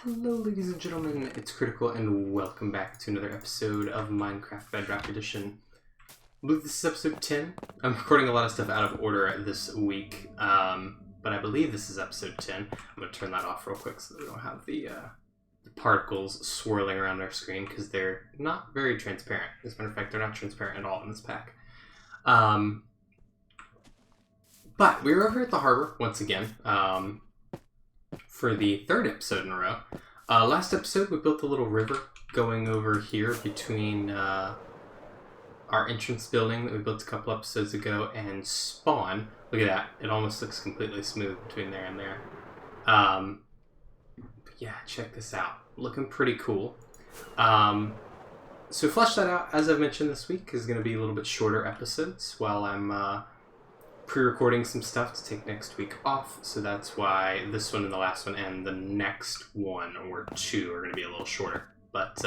Hello ladies and gentlemen, it's Critical and welcome back to another episode of Minecraft Bedrock Edition. I believe this is episode 10. I'm recording a lot of stuff out of order this week, but I believe this is episode 10. I'm going to turn that off real quick so that we don't have the particles swirling around our screen because they're not very transparent. As a matter of fact, they're not transparent at all in this pack. But we're over at the harbor once again. For the third episode in a row. Last episode, we built a little river going over here between our entrance building that we built a couple episodes ago and Spawn. Look at that. It almost looks completely smooth between there and there. But yeah, check this out. Looking pretty cool. So flesh that out, as I've mentioned this week, is going to be a little bit shorter episodes while I'm pre-recording some stuff to take next week off, so that's why this one and the last one and the next one or two are going to be a little shorter. But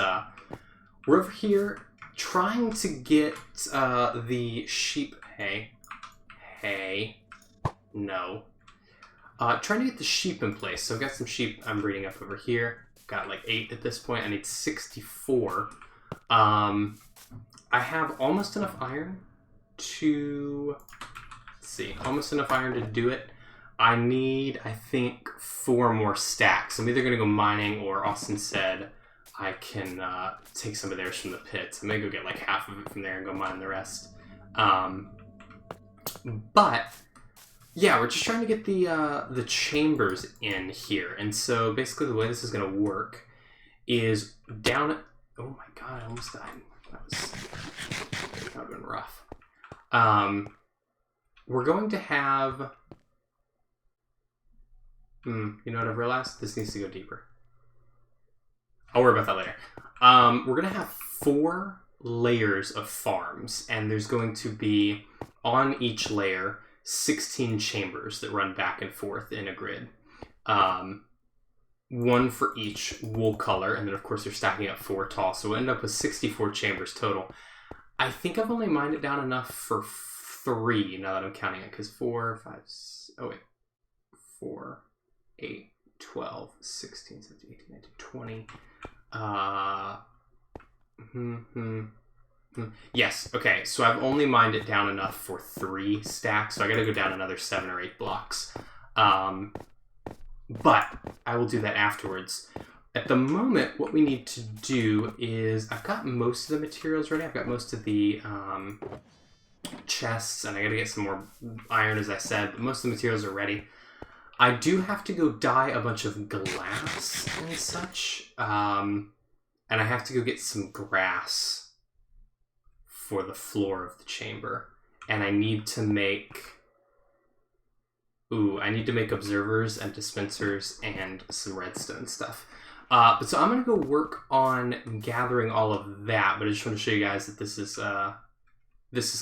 we're over here trying to get the sheep trying to get the sheep in place. So I've got some sheep I'm breeding up over here. Got like 8 at this point. I need 64. I have almost enough iron to... almost enough iron to do it. I need, I think, 4 more stacks. I'm either going to go mining, or Austin said I can take some of theirs from the pits. I may go get like half of it from there and go mine the rest. But yeah, we're just trying to get the chambers in here. And so basically the way this is going to work is down at... Oh my god, I almost died. That would have been rough. We're going to have... you know what I've realized? This needs to go deeper. I'll worry about that later. We're going to have 4 layers of farms, and there's going to be, on each layer, 16 chambers that run back and forth in a grid. 1 for each wool color, and then of course they're stacking up 4 tall, so we'll end up with 64 chambers total. I think I've only mined it down enough for 3 now that I'm counting it, because 4, 8, 12, 16, 17, 18, 19, 20. Yes, okay, so I've only mined it down enough for 3 stacks, so I gotta go down another 7 or 8 blocks. But I will do that afterwards. At the moment, what we need to do is, I've got most of the materials ready. I've got most of the chests, and I gotta get some more iron, as I said, but most of the materials are ready. I do have to go dye a bunch of glass and such, and I have to go get some grass for the floor of the chamber, and I need to make observers and dispensers and some redstone stuff. But so I'm gonna go work on gathering all of that, but I just want to show you guys that this is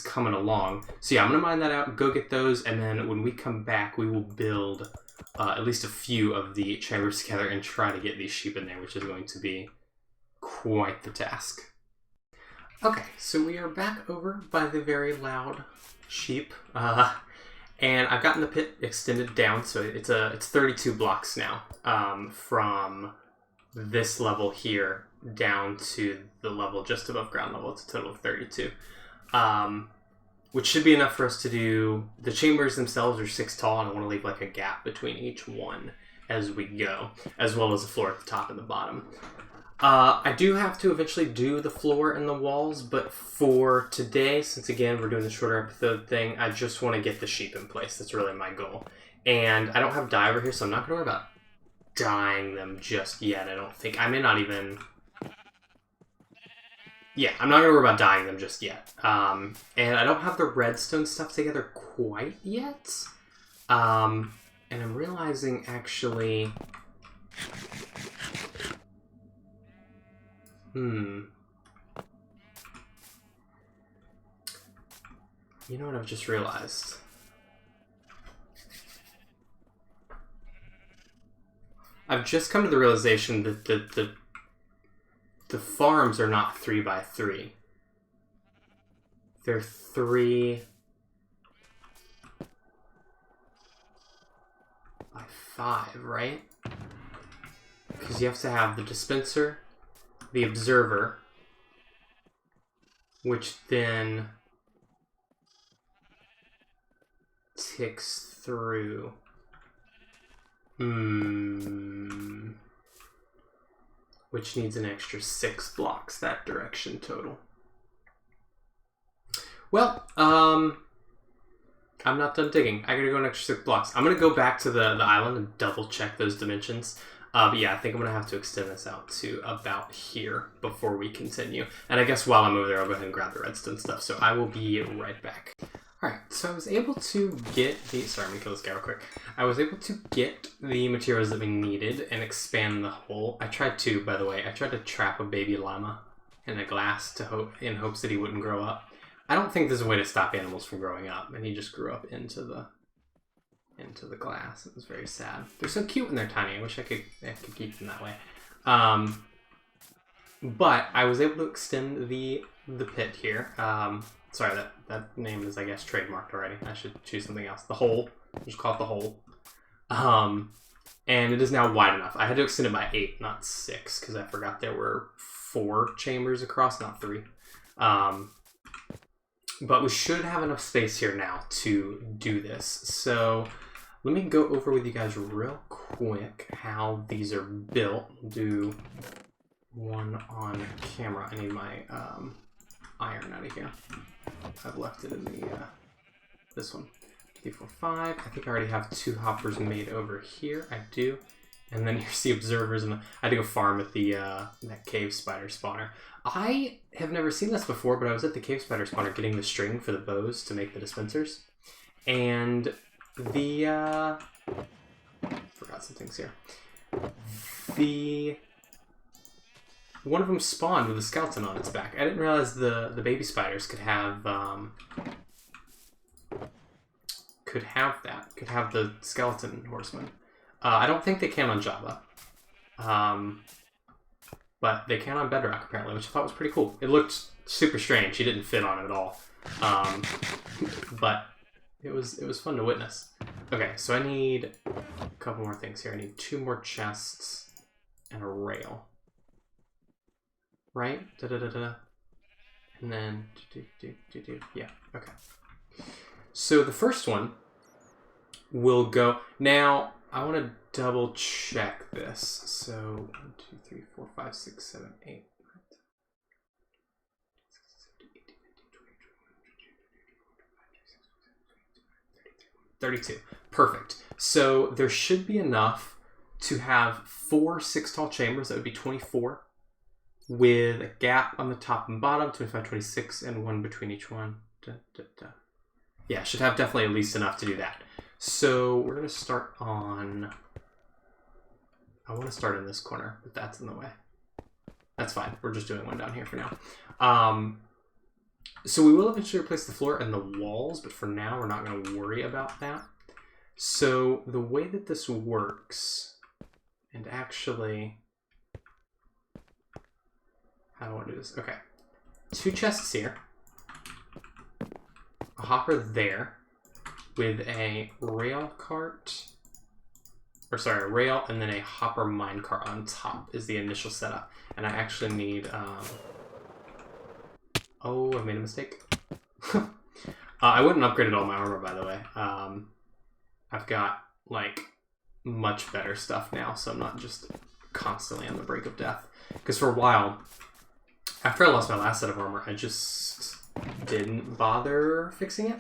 coming along. So yeah, I'm going to mine that out, go get those, and then when we come back, we will build at least a few of the chambers together and try to get these sheep in there, which is going to be quite the task. Okay, so we are back over by the very loud sheep, and I've gotten the pit extended down, so it's 32 blocks now, from this level here down to the level just above ground level. It's a total of 32. Which should be enough for us to do... The chambers themselves are 6 tall, and I want to leave like a gap between each one as we go, as well as the floor at the top and the bottom. I do have to eventually do the floor and the walls, but for today, since again we're doing the shorter episode thing, I just want to get the sheep in place. That's really my goal. And I don't have dye over here, so I'm not going to worry about dyeing them just yet, I don't think. I may not even... Yeah, I'm not going to worry about dyeing them just yet. And I don't have the redstone stuff together quite yet. And I'm realizing, actually... You know what I've just realized? I've just come to the realization that the farms are not 3 by 3. They're 3 by 5, right? because you have to have the dispenser, the observer, which then ticks through. Which needs an extra 6 blocks that direction total. Well, I'm not done digging. I gotta go an extra 6 blocks. I'm gonna go back to the island and double check those dimensions. But yeah, I think I'm gonna have to extend this out to about here before we continue. And I guess while I'm over there, I'll go ahead and grab the redstone stuff. So I will be right back. Alright, so I was able to get the... Sorry, I'm gonna kill this guy real quick. I was able to get the materials that we needed and expand the hole. I tried to, by the way. I tried to trap a baby llama in a glass in hopes that he wouldn't grow up. I don't think there's a way to stop animals from growing up, and he just grew up into the glass. It was very sad. They're so cute when they're tiny. I wish I could keep them that way. But I was able to extend the pit here. Sorry, that name is, I guess, trademarked already. I should choose something else. The hole. I'll just call it the hole. And it is now wide enough. I had to extend it by 8, not 6, because I forgot there were 4 chambers across, not 3. But we should have enough space here now to do this. So let me go over with you guys real quick how these are built. We'll do one on camera. I need my iron out of here. I've left it in the this one. 3, 4, 5. I think I already have 2 hoppers made over here. I do. And then here's the observers, and I had to go farm at the that cave spider spawner. I have never seen this before, but I was at the cave spider spawner getting the string for the bows to make the dispensers, and the forgot some things here. One of them spawned with a skeleton on its back. I didn't realize the baby spiders could have the skeleton horseman. I don't think they can on Java, but they can on Bedrock apparently, which I thought was pretty cool. It looked super strange. He didn't fit on it at all, but it was fun to witness. Okay, so I need a couple more things here. I need 2 more chests and a rail. Right? And then yeah. Okay. So the first one will go now. I want to double check this. So 1, 2, 3, 4, 5, 6, 7, 8. 32. Perfect. So there should be enough to have 4 6-tall chambers. That would be 24. With a gap on the top and bottom, 25, 26, and 1 between each one. Yeah, should have definitely at least enough to do that. So we're going to start on... I want to start in this corner, but that's in the way. That's fine. We're just doing one down here for now. So we will eventually replace the floor and the walls, but for now we're not going to worry about that. So the way that this works, and actually... How do I want to do this? Okay. 2 chests here. A hopper there. With a rail cart. Or sorry, a rail and then a hopper minecart on top is the initial setup. And I actually need... Oh, I made a mistake. I wouldn't upgraded all my armor, by the way. I've got, like, much better stuff now, so I'm not just constantly on the brink of death. Because for a while... After I lost my last set of armor, I just didn't bother fixing it.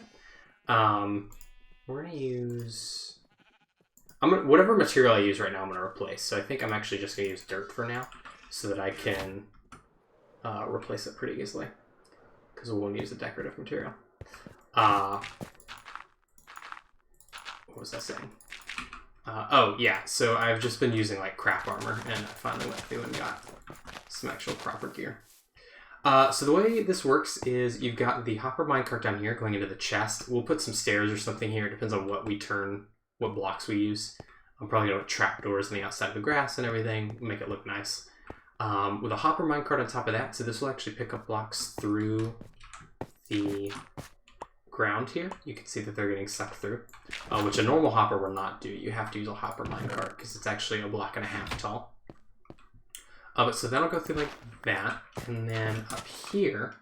We're going to use... whatever material I use right now, I'm going to replace. So I think I'm actually just going to use dirt for now so that I can replace it pretty easily. Because we won't use a decorative material. What was I saying? Oh, yeah. So I've just been using like crap armor, and I finally went through and got some actual proper gear. So the way this works is you've got the hopper minecart down here going into the chest. We'll put some stairs or something here. It depends on what we turn, what blocks we use. I'm probably going to put trapdoors on the outside of the grass and everything, make it look nice. With a hopper minecart on top of that, so this will actually pick up blocks through the ground here. You can see that they're getting sucked through, which a normal hopper will not do. You have to use a hopper minecart because it's actually a block and a half tall. But so that'll go through like that, and then up here,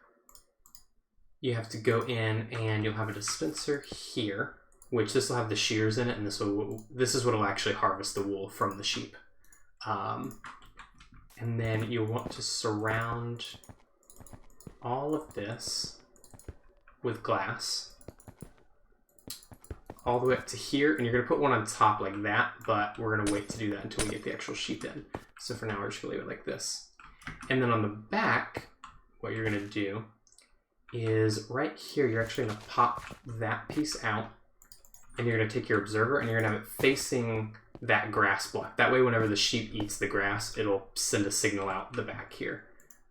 you have to go in and you'll have a dispenser here, which this will have the shears in it, and this is what will actually harvest the wool from the sheep. And then you'll want to surround all of this with glass all the way up to here, and you're going to put one on top like that, but we're going to wait to do that until we get the actual sheep in. So for now, we're just going to leave it like this. And then on the back, what you're going to do is right here, you're actually going to pop that piece out, and you're going to take your observer and you're going to have it facing that grass block. That way, whenever the sheep eats the grass, it'll send a signal out the back here.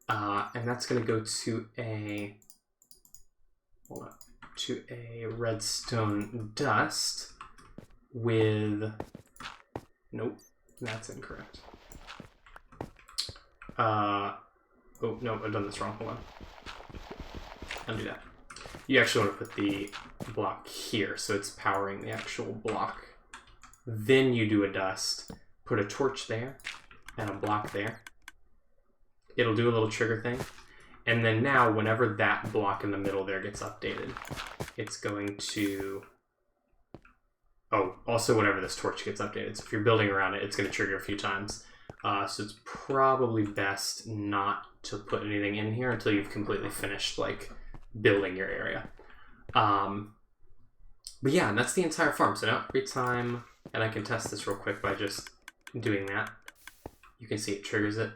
And that's going to go to a, hold on, to a redstone dust with, nope, that's incorrect. Oh, no, I've done this wrong, hold on. Undo that. You actually want to put the block here, so it's powering the actual block. Then you do a dust, put a torch there, and a block there. It'll do a little trigger thing. And then now, whenever that block in the middle there gets updated, it's going to... Oh, also whenever this torch gets updated. So if you're building around it, it's going to trigger a few times. So it's probably best not to put anything in here until you've completely finished, like, building your area. But yeah, and that's the entire farm. So now every time, and I can test this real quick by just doing that. You can see it triggers it.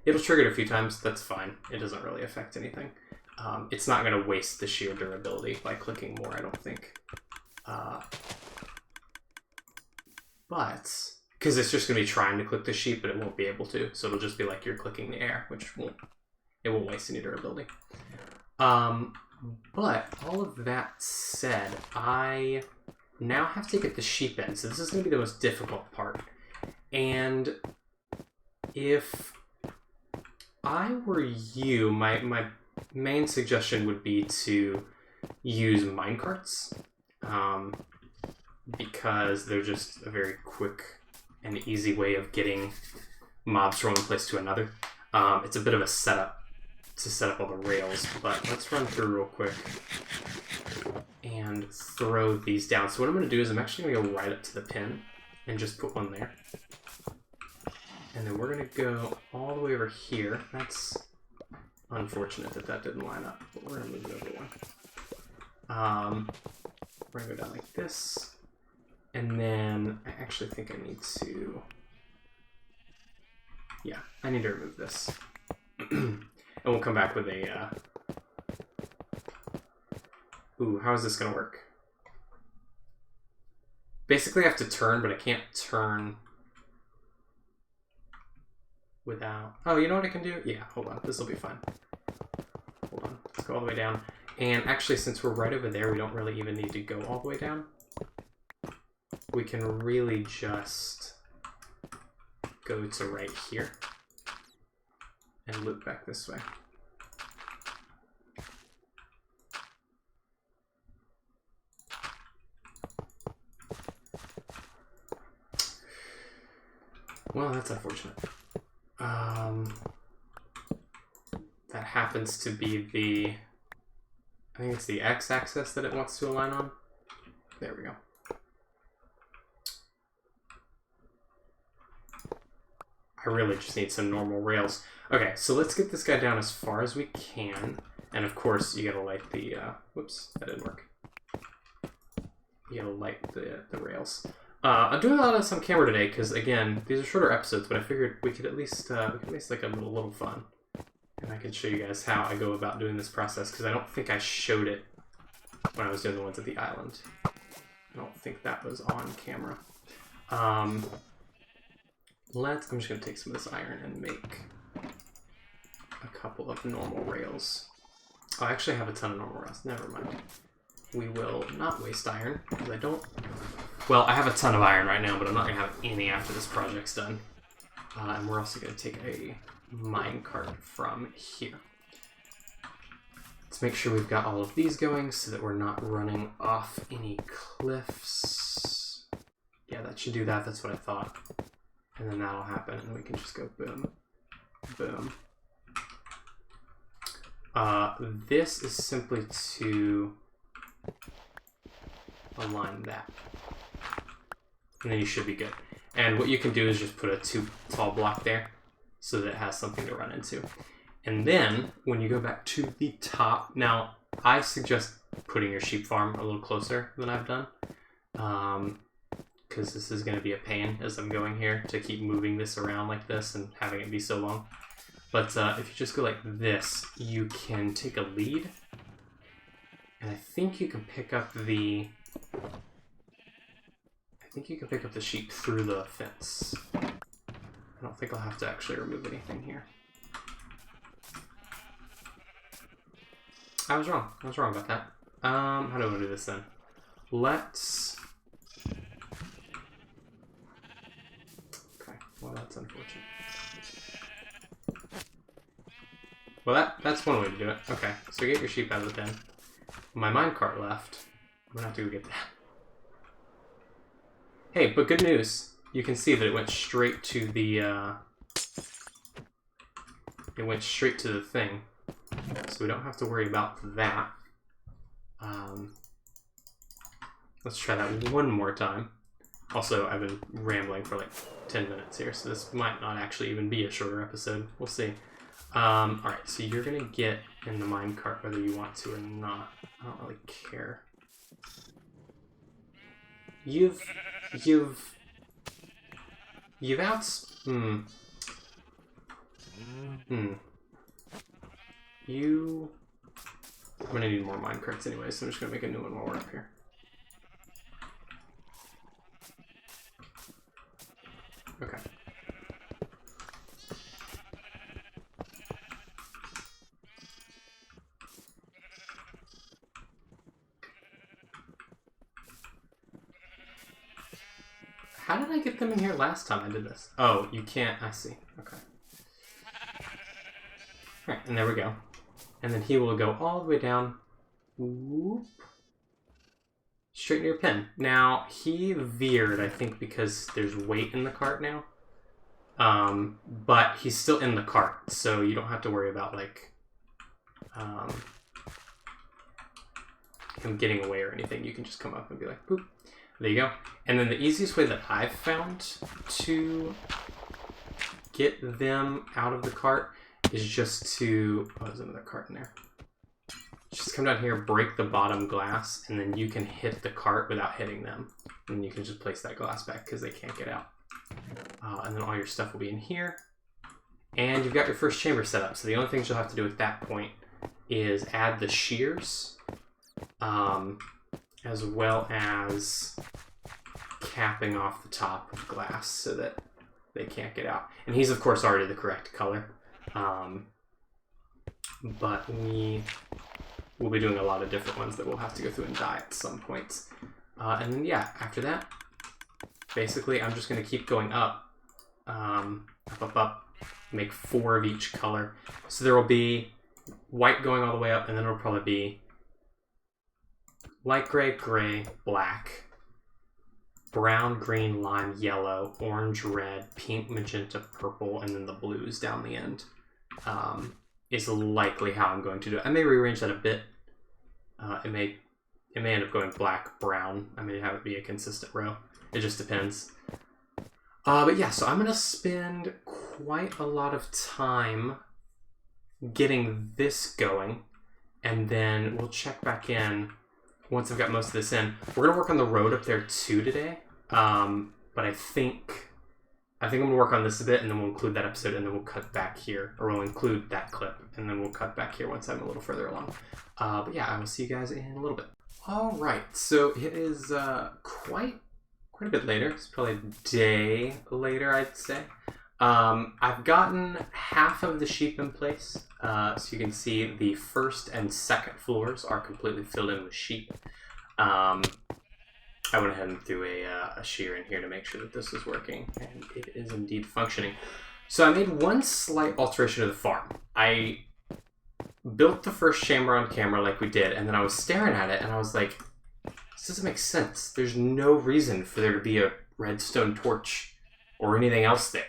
It'll trigger it a few times. That's fine. It doesn't really affect anything. It's not going to waste the sheer durability by clicking more, I don't think. But, because it's just going to be trying to click the sheep, but it won't be able to. So it'll just be like you're clicking the air, which won't waste any durability. But all of that said, I now have to get the sheep in. So this is going to be the most difficult part. And if I were you, my main suggestion would be to use minecarts, because they're just a very quick and easy way of getting mobs from one place to another. It's a bit of a setup to set up all the rails, but let's run through real quick and throw these down. So what I'm going to do is I'm actually going to go right up to the pin and just put one there. And then we're going to go all the way over here. That's unfortunate that that didn't line up, but we're going to move it over one. We're going to go down like this. And then I actually think I need to... Yeah, I need to remove this. And we'll come back with a... Ooh, how is this going to work? Basically I have to turn, but I can't turn... without... Oh, you know what I can do? Yeah, hold on. This will be fine. Hold on. Let's go all the way down. And actually, since we're right over there, we don't really even need to go all the way down. We can really just go to right here and loop back this way. Well, that's unfortunate. That happens to be the, I think it's the x-axis that it wants to align on. There we go. I really just need some normal rails. Okay, so let's get this guy down as far as we can. And of course, you gotta light the, whoops, that didn't work. You gotta light the rails. I'm doing a lot of this on camera today because, again, these are shorter episodes, but I figured we could at least like a little fun. And I can show you guys how I go about doing this process, because I don't think I showed it when I was doing the ones at the island. I don't think that was on camera. I'm just going to take some of this iron and make a couple of normal rails. Oh, I actually have a ton of normal rails. Never mind. We will not waste iron, because I don't... Well, I have a ton of iron right now, but I'm not going to have any after this project's done. And we're also going to take a minecart from here. Let's make sure we've got all of these going so that we're not running off any cliffs. Yeah, that should do that. That's what I thought. and then that'll happen, and we can just go boom, boom. This is simply to align that, and then you should be good. And what you can do is just put a 2 tall block there so that it has something to run into. And then when you go back to the top, now I suggest putting your sheep farm a little closer than I've done, because this is going to be a pain as I'm going here to keep moving this around like this and having it be so long. But if you just go like this, you can take a lead, and I think you can pick up the sheep through the fence. I don't think I'll have to actually remove anything here. I was wrong about that. How do I want to do this then? Let's... Okay, well that's unfortunate. Well, that's one way to do it. Okay, so get your sheep out of the pen. My minecart left. I'm gonna have to go get that. Hey, but good news. You can see that it went straight to the, thing. So we don't have to worry about that. Let's try that one more time. Also, I've been rambling for like 10 minutes here, so this might not actually even be a shorter episode. We'll see. Alright, so you're gonna get in the minecart whether you want to or not. I don't really care. You've I'm gonna need more minecarts anyway, so I'm just gonna make a new one while we're up here. Okay. How did I get them in here last time I did this? Oh, you can't. I see. Okay. Alright, and there we go. And then he will go all the way down. Whoop. Straight near your pin. Now, he veered, I think, because there's weight in the cart now. But he's still in the cart, so you don't have to worry about, like, him getting away or anything. You can just come up and be like, boop. There you go. And then the easiest way that I've found to get them out of the cart is just to... Oh, there's another cart in there. Just come down here, break the bottom glass, and then you can hit the cart without hitting them. And you can just place that glass back because they can't get out. And then all your stuff will be in here. And you've got your first chamber set up. So the only things you'll have to do at that point is add the shears, as well as capping off the top of glass so that they can't get out. And he's, of course, already the correct color. But we'll be doing a lot of different ones that we'll have to go through and dye at some points. And then, yeah, after that, basically, I'm just going to keep going up, up, make 4 of each color. So there will be white going all the way up, and then it'll probably be light gray, gray, black, brown, green, lime, yellow, orange, red, pink, magenta, purple, and then the blues down the end. Is likely how I'm going to do it. I may rearrange that a bit. It may end up going black, brown. I may have it be a consistent row. It just depends. But yeah, so I'm going to spend quite a lot of time getting this going, and then we'll check back in once I've got most of this in. We're going to work on the road up there too today, but I think I'm going to work on this a bit, and then we'll include that episode, and then we'll cut back here, or we'll include that clip, and then we'll cut back here once I'm a little further along. But yeah, I will see you guys in a little bit. All right, so it is quite a bit later. It's probably a day later, I'd say. I've gotten half of the sheep in place, so you can see the first and second floors are completely filled in with sheep. I went ahead and threw a shear in here to make sure that this was working, and it is indeed functioning. So I made one slight alteration to the farm. I built the first chamber on camera like we did, and then I was staring at it, and I was like, this doesn't make sense. There's no reason for there to be a redstone torch or anything else there.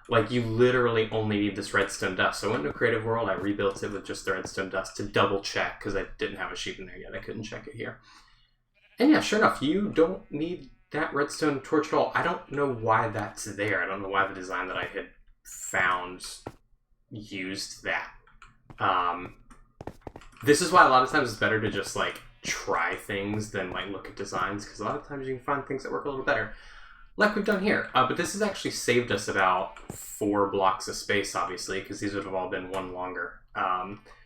Like, you literally only need this redstone dust. So I went into Creative World, I rebuilt it with just the redstone dust to double check, because I didn't have a sheet in there yet. I couldn't check it here. And yeah, sure enough, you don't need that redstone torch at all. I don't know why that's there. I don't know why the design that I had found used that. This is why a lot of times it's better to just, like, try things than, like, look at designs, because a lot of times you can find things that work a little better. Like we've done here. But this has actually saved us about 4 blocks of space, obviously, because these would have all been 1 longer.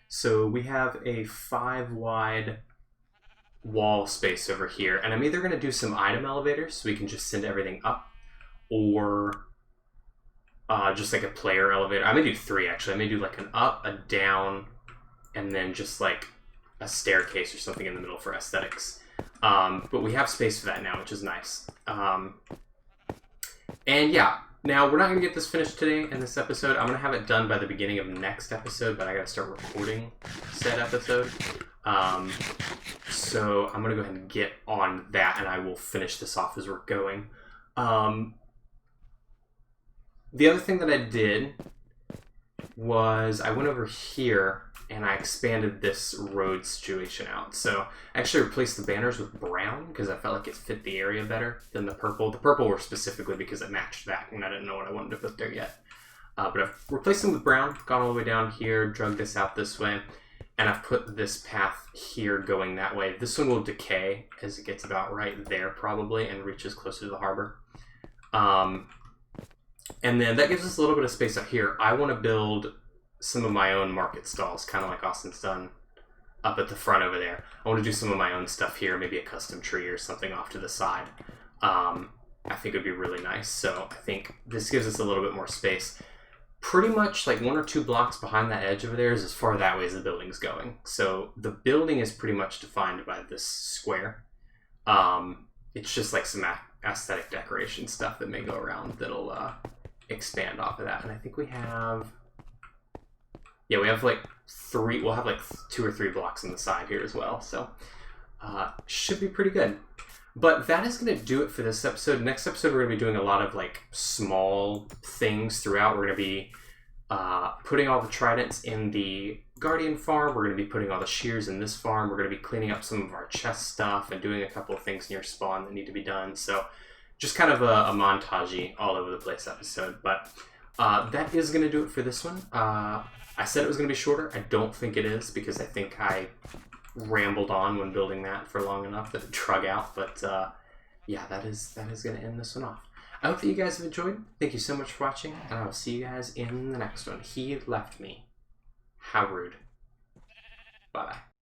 So we have a 5 wide wall space over here, and I'm either going to do some item elevators so we can just send everything up, or just like a player elevator. I may do 3, actually. I may do like an up, a down, and then just like a staircase or something in the middle for aesthetics. But we have space for that now, which is nice. And yeah, now we're not going to get this finished today in this episode. I'm going to have it done by the beginning of next episode, but I got to start recording said episode. So I'm going to go ahead and get on that, and I will finish this off as we're going. The other thing that I did was I went over here and I expanded this road situation out. So I actually replaced the banners with brown because I felt like it fit the area better than the purple. The purple were specifically because it matched that, and I didn't know what I wanted to put there yet. But I've replaced them with brown, gone all the way down here, drug this out this way, and I've put this path here going that way. This one will decay as it gets about right there probably and reaches closer to the harbor. And then that gives us a little bit of space up here. I want to build some of my own market stalls, kind of like Austin's done up at the front over there. I want to do some of my own stuff here, maybe a custom tree or something off to the side. I think it would be really nice. So I think this gives us a little bit more space. Pretty much like 1 or 2 blocks behind that edge over there is as far that way as the building's going. So the building is pretty much defined by this square. It's just like some aesthetic decoration stuff that may go around that'll expand off of that. And I think we have... Yeah, we have like 3, we'll have like 2 or 3 blocks on the side here as well. So, should be pretty good. But that is going to do it for this episode. Next episode, we're going to be doing a lot of like small things throughout. We're going to be putting all the tridents in the Guardian farm. We're going to be putting all the shears in this farm. We're going to be cleaning up some of our chest stuff and doing a couple of things near spawn that need to be done. So, just kind of a montage-y all over the place episode. But that is going to do it for this one. I said it was going to be shorter. I don't think it is because I think I rambled on when building that for long enough that it drug out. But yeah, that is going to end this one off. I hope that you guys have enjoyed. Thank you so much for watching, and I will see you guys in the next one. He left me. How rude.